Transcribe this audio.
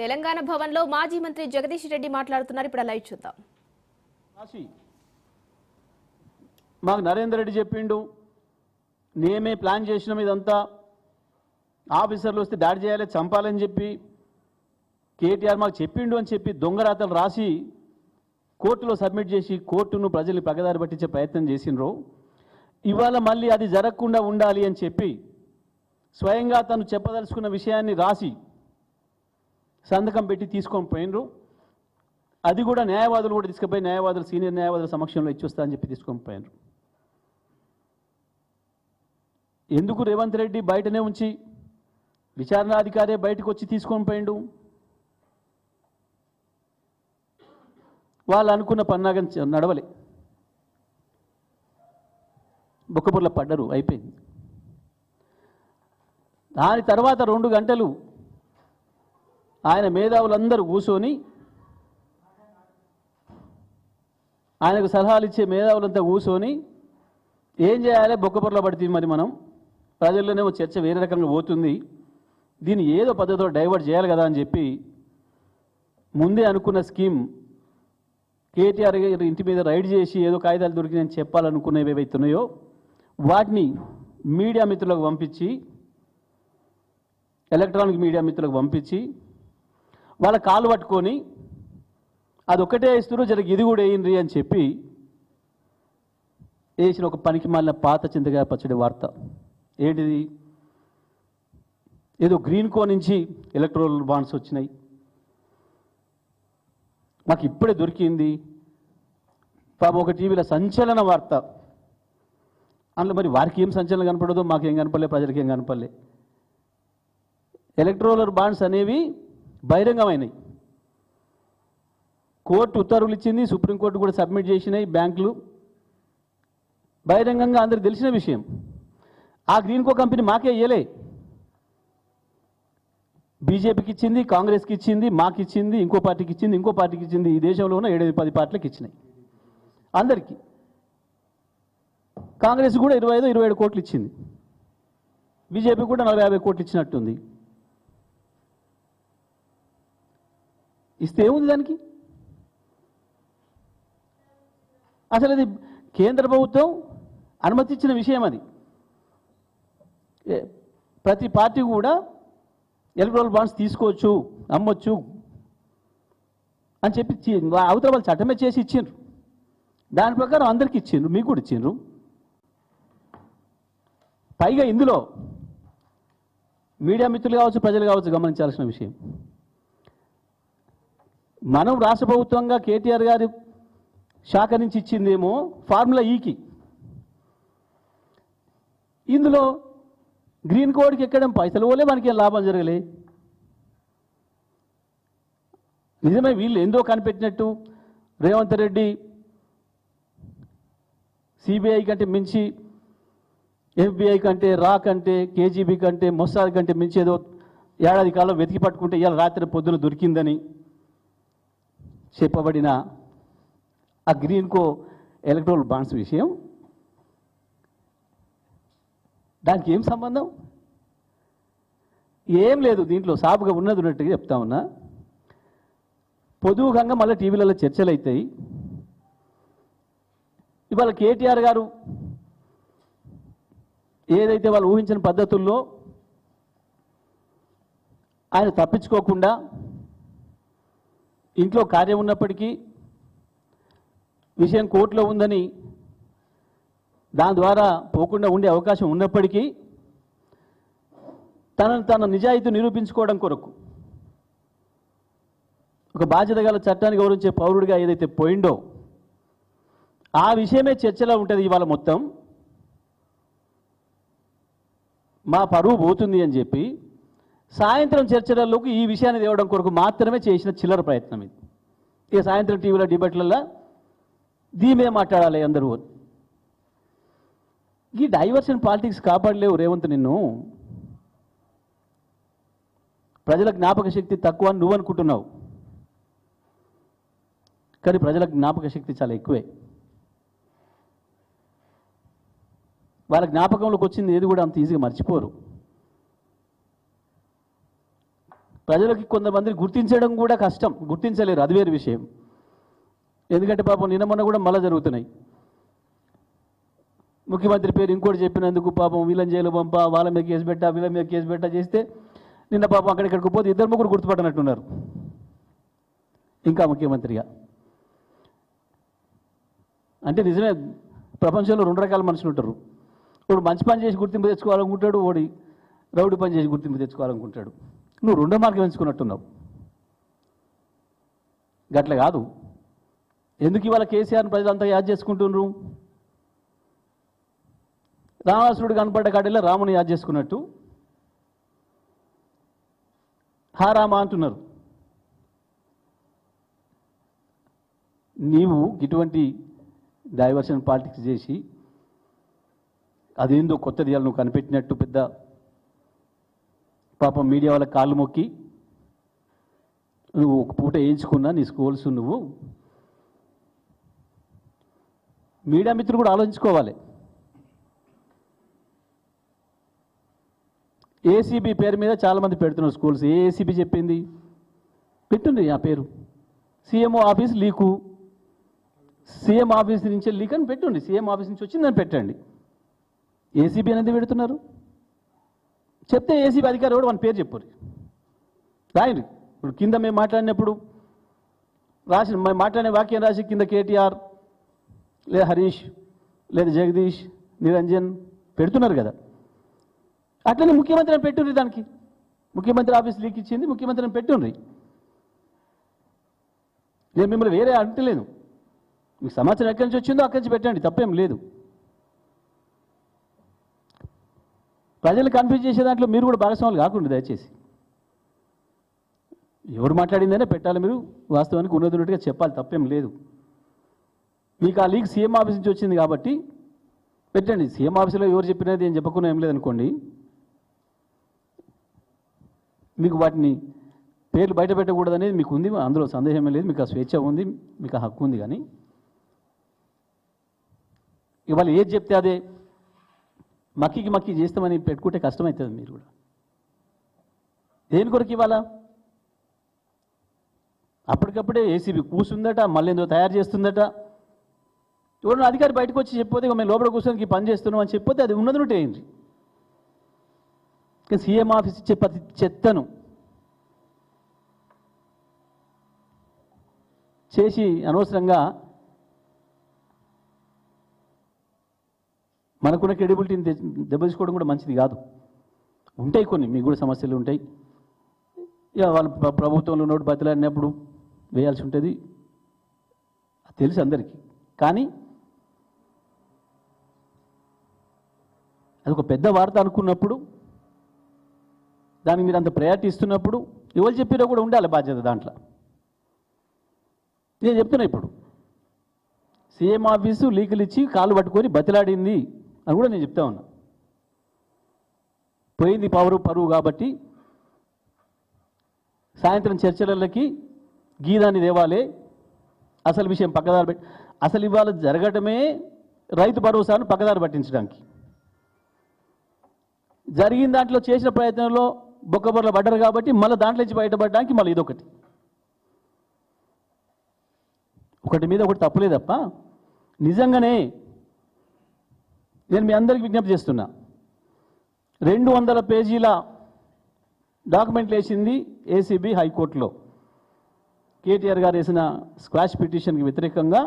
తెలంగాణ భవన్లో మాజీ మంత్రి జగదీష్ రెడ్డి మాట్లాడుతున్నారు. ఇప్పుడు లైవ్ చూద్దాం. మాకు నరేందర్ రెడ్డి చెప్పిండు, నేమే ప్లాన్ చేసినాం, ఇదంతా ఆఫీసర్లు వస్తే దాడి చేయాలి, చంపాలని చెప్పి కేటీఆర్ మాకు చెప్పిండు అని చెప్పి దొంగరాతలు రాసి కోర్టులో సబ్మిట్ చేసి కోర్టును ప్రజల్ని పగదారి పట్టించే ప్రయత్నం చేసినరు. ఇవాళ మళ్ళీ అది జరగకుండా ఉండాలి అని చెప్పి స్వయంగా తను చెప్పదలుచుకున్న విషయాన్ని రాసి సంతకం పెట్టి తీసుకొని పోయినరు. అది కూడా న్యాయవాదులు కూడా తీసుకుపోయి న్యాయవాదులు సీనియర్ న్యాయవాదుల సమక్షంలో ఇచ్చొస్తా అని చెప్పి తీసుకొని పోయినరు. ఎందుకు రేవంత్ రెడ్డి బయటనే ఉంచి విచారణాధికారే బయటకు వచ్చి తీసుకొని పోయిండు? వాళ్ళు అనుకున్న పన్నాగం నడవలే, బొక్కబుర్ల పడ్డరు, అయిపోయింది. దాని తర్వాత 2 గంటలు ఆయన మేధావులందరూ కూర్చొని, ఆయనకు సలహాలు ఇచ్చే మేధావులంతా కూర్చొని ఏం చేయాలి, బొక్కబుర్ల పడుతుంది, మరి మనం ప్రజల్లోనేమో చర్చ వేరే రకంగా పోతుంది, దీన్ని ఏదో పద్ధతిలో డైవర్ట్ చేయాలి కదా అని చెప్పి ముందే అనుకున్న స్కీమ్ కేటీఆర్ గారి ఇంటి మీద రైడ్ చేసి ఏదో కాగితాలు దొరికినాయని చెప్పాలనుకునేవి ఏవైతున్నాయో వాటిని మీడియా మిత్రులకు పంపించి, ఎలక్ట్రానిక్ మీడియా మిత్రులకు పంపించి వాళ్ళ కాలు పట్టుకొని అదొక్కటే ఇస్తున్నారు, జరగ ఇది కూడా వేయండి అని చెప్పి వేసిన ఒక పనికి మాలిన పాత చింతకాయ పచ్చడి వార్త. ఏంటిది? ఏదో గ్రీన్ కో నుంచి ఎలక్ట్రల్ బాండ్స్ వచ్చినాయి, మాకు ఇప్పుడే దొరికింది. పాపం ఒక టీవీలో సంచలన వార్త. అందులో మరి వారికి ఏం సంచలనం కనపడదో మాకేం కనపడలే, ప్రజలకి ఏం కనపడలే. ఎలక్ట్రోలర్ బాండ్స్ అనేవి బహిరంగమైనవి, కోర్టు ఉత్తర్వులు ఇచ్చింది, సుప్రీంకోర్టు కూడా సబ్మిట్ చేసినాయి, బ్యాంకులు బహిరంగంగా అందరికి తెలిసిన విషయం. ఆ గ్రీన్ కో కంపెనీ మాకే ఇయ్యలే, బీజేపీకి ఇచ్చింది, కాంగ్రెస్కి ఇచ్చింది, మాకు ఇచ్చింది, ఇంకో పార్టీకి ఇచ్చింది, ఇంకో పార్టీకి ఇచ్చింది. ఈ దేశంలో ఉన్న 7-10 పార్టీలకు ఇచ్చినాయి అందరికీ. కాంగ్రెస్ కూడా 25-27 కోట్లు ఇచ్చింది, బీజేపీ కూడా 40-50 కోట్లు ఇచ్చినట్టుంది. ఇస్తే ఏముంది దానికి? అసలు అది కేంద్ర ప్రభుత్వం అనుమతి ఇచ్చిన విషయం. అది ప్రతి పార్టీ కూడా ఎలక్ట్రల్ బాండ్స్ తీసుకోవచ్చు, అమ్మొచ్చు అని చెప్పి అవతల వాళ్ళు చట్టమే చేసి ఇచ్చిండ్రు. దాని ప్రకారం అందరికీ ఇచ్చిండ్రు, మీకు కూడా ఇచ్చిండ్రు. పైగా ఇందులో మీడియా మిత్రులు కావచ్చు, ప్రజలు కావచ్చు, గమనించాల్సిన విషయం, మనం రాష్ట్ర ప్రభుత్వంగా కేటీఆర్ గారి శాఖ నుంచి ఇచ్చిందేమో ఫార్ములా ఈకి. ఇందులో గ్రీన్ కోడ్కి ఎక్కడం పైసలు పోలే, మనకి ఏం లాభం జరగలే. నిజమే వీళ్ళు ఏందో కనిపెట్టినట్టు రేవంత్ రెడ్డి సిబిఐ కంటే మించి, ఎఫ్బిఐ కంటే, రా కంటే, కేజీబీ కంటే, మొస్సాద్ కంటే మించి ఏదో ఏడాది కాలం వెతికి పట్టుకుంటే ఇవాళ రాత్రి పొద్దున దొరికిందని చెప్పబడిన ఆ గ్రీన్ కో ఎలక్ట్రల్ బాండ్స్ విషయం, దానికి ఏం సంబంధం? ఏం లేదు. దీంట్లో సాపుగా ఉన్నది ఉన్నట్టుగా చెప్తా ఉన్నా. పొదువుగా మళ్ళీ టీవీలలో చర్చలు అవుతాయి. ఇవాళ కేటీఆర్ గారు ఏదైతే వాళ్ళు ఊహించిన పద్ధతుల్లో ఆయన తప్పించుకోకుండా ఇంట్లో కార్యం ఉన్నప్పటికీ విషయం కోర్టులో ఉందని దాని ద్వారా పోకుండా ఉండే అవకాశం ఉన్నప్పటికీ తన నిజాయితీ నిరూపించుకోవడం కొరకు ఒక బాధ్యత గల చట్టాన్ని గౌరవించే పౌరుడిగా ఏదైతే పోయిండో ఆ విషయమే చర్చలో ఉంటుంది. ఇవాళ మొత్తం మా పరువు పోతుంది అని చెప్పి సాయంత్రం చర్చలలోకి ఈ విషయాన్ని తేవడం కొరకు మాత్రమే చేసిన చిల్లర ప్రయత్నం ఇది. ఇక సాయంత్రం టీవీలో డిబేట్లలో దీని మీద మాట్లాడాలి అందరూ. ఈ డైవర్షన్ పాలిటిక్స్ కాపాడలేవు రేవంత్ నిన్ను. ప్రజల జ్ఞాపక శక్తి తక్కువ అని నువ్వు అనుకుంటున్నావు, కానీ ప్రజల జ్ఞాపక శక్తి చాలా ఎక్కువే. వాళ్ళ జ్ఞాపకంలోకి వచ్చింది ఏది కూడా అంత ఈజీగా మర్చిపోరు. ప్రజలకి కొంతమంది గుర్తించడం కూడా కష్టం, గుర్తించలేరు, అది వేరు విషయం. ఎందుకంటే పాపం నిన్న మొన్న కూడా మళ్ళీ జరుగుతున్నాయి. ముఖ్యమంత్రి పేరు ఇంకోటి చెప్పినందుకు పాపం వీళ్ళని జైలు పంప, వాళ్ళ మీద కేసు పెట్టా, వీళ్ళ మీద కేసు పెట్టా చేస్తే నిన్న పాపం అక్కడిక్కడికి పోతే ఇద్దరు ముగ్గురు గుర్తుపట్టనట్టున్నారు ఇంకా ముఖ్యమంత్రిగా. అంటే నిజమే, ప్రపంచంలో రెండు రకాల మనుషులు ఉంటారు. వాడు మంచి పని చేసి గుర్తింపు తెచ్చుకోవాలనుకుంటాడు, వాడి రౌడీ పని చేసి గుర్తింపు తెచ్చుకోవాలనుకుంటాడు. నువ్వు రెండో మార్గం ఎంచుకున్నట్టున్నావు. గట్ల కాదు. ఎందుకు ఇవాళ కేసీఆర్ని ప్రజలంతా యాద్ చేసుకుంటున్నారు? రావణాసురుడు కనపడ్డ కాడిలో రాముని యాద్ చేసుకున్నట్టు హా రామ అంటున్నారు. నీవు ఇటువంటి డైవర్షన్ పాలిటిక్స్ చేసి అదేందో కొత్త దియాలు నువ్వు కనిపెట్టినట్టు పెద్ద పాపం మీడియా వాళ్ళ కాళ్ళు మొక్కి నువ్వు ఒక పూట వేయించుకున్నా నీ స్కూల్స్. నువ్వు మీడియా మిత్రులు కూడా ఆలోచించుకోవాలి. ఏసీబీ పేరు మీద చాలామంది పెడుతున్నారు స్కూల్స్. ఏ ఏసీబీ చెప్పింది? పెట్టండి ఆ పేరు. CMO office leak, CM office నుంచి లీక్ అని పెట్టండి. సీఎం ఆఫీస్ నుంచి వచ్చిందని పెట్టండి. ఏసీబీ అనేది పెడుతున్నారు. చెప్తే ఏసీబీ అధికారి కూడా మన పేరు చెప్పరు, రాయండి. ఇప్పుడు కింద మేము మాట్లాడినప్పుడు రాసి మాట్లాడిన వాక్యం రాసి కింద కేటీఆర్ లేదా హరీష్ లేదా జగదీష్, నిరంజన్ పెడుతున్నారు కదా. అట్లనే ముఖ్యమంత్రిని పెట్టుండ్రి. దానికి ముఖ్యమంత్రి ఆఫీస్ లీక్ ఇచ్చింది, ముఖ్యమంత్రిని పెట్టుండ్రి. నేను మిమ్మల్ని వేరే అంటలేను. మీకు సమాచారం ఎక్కడి నుంచి వచ్చిందో అక్కడి నుంచి పెట్టండి, తప్పేం లేదు. ప్రజలు కన్ఫ్యూజ్ చేసే దాంట్లో మీరు కూడా భాగస్వాములు కాకుండా దయచేసి. ఎవరు మాట్లాడిందనే పెట్టాలి మీరు. వాస్తవానికి ఉన్నట్టుగా చెప్పాలి, తప్పేం లేదు. మీకు ఆ లీక్ సీఎం ఆఫీస్ నుంచి వచ్చింది కాబట్టి పెట్టండి. సీఎం ఆఫీసులో ఎవరు చెప్పినది ఏం చెప్పకుండా ఏం లేదనుకోండి, మీకు వాటిని పేర్లు బయట పెట్టకూడదు అనేది మీకు ఉంది, అందులో సందేహమే లేదు. మీకు ఆ స్వేచ్ఛ ఉంది, మీకు ఆ హక్కు ఉంది. కానీ ఇవాళ ఏది చెప్తే అదే మక్కి చేస్తామని పెట్టుకుంటే కష్టమవుతుంది. మీరు కూడా దేని కొరకు ఇవాళ అప్పటికప్పుడే ఏసీబీ కూర్చుందట, మళ్ళీ ఏందో తయారు చేస్తుందట. ఎవరైనా అధికారి బయటకు వచ్చి చెప్పితే మేము లోపల కూర్చొని పని చేస్తున్నాం అని చెప్పితే అది ఉన్నది అయింది. సీఎం ఆఫీస్ ఇచ్చే ప్రతి చెత్తను చేసి అనవసరంగా మనకున్న క్రెడిబిలిటీని దెబ్బతీసుకోవడం కూడా మంచిది కాదు. ఉంటాయి కొన్ని, మీకు కూడా సమస్యలు ఉంటాయి. ఇక వాళ్ళు ప్రభుత్వంలో నోటు బతిలాడినప్పుడు వేయాల్సి ఉంటుంది, తెలుసు అందరికీ. కానీ అది ఒక పెద్ద వార్త అనుకున్నప్పుడు, దానికి మీరు అంత ప్రయారిటీ ఇస్తున్నప్పుడు ఎవరు చెప్పినా కూడా ఉండాలి బాధ్యత దాంట్లో. నేను చెప్తున్నా, ఇప్పుడు సీఎం ఆఫీసు లీకులు ఇచ్చి కాళ్ళు పట్టుకొని బతిలాడింది అని కూడా నేను చెప్తా ఉన్నా. పోయింది పరువు కాబట్టి సాయంత్రం చర్చలకి గీదాన్ని దేవాలే, అసలు విషయం పక్కదారి పెట్టి, అసలు ఇవాళ జరగటమే రైతు భరోసాను పక్కదారి పట్టించడానికి. జరిగిన దాంట్లో చేసిన ప్రయత్నంలో బొక్కబొర్ల పడ్డారు కాబట్టి మళ్ళీ దాంట్లో నుంచి బయటపడడానికి మళ్ళీ ఇదొకటి. ఒకటి మీద ఒకటి తప్పులే తప్ప నిజంగానే నేను మీ అందరికీ విజ్ఞప్తి చేస్తున్నా. 200 పేజీల డాక్యుమెంట్లు వేసింది ఏసీబీ హైకోర్టులో. కేటీఆర్ గారు వేసిన స్క్వాష్ పిటిషన్కి వ్యతిరేకంగా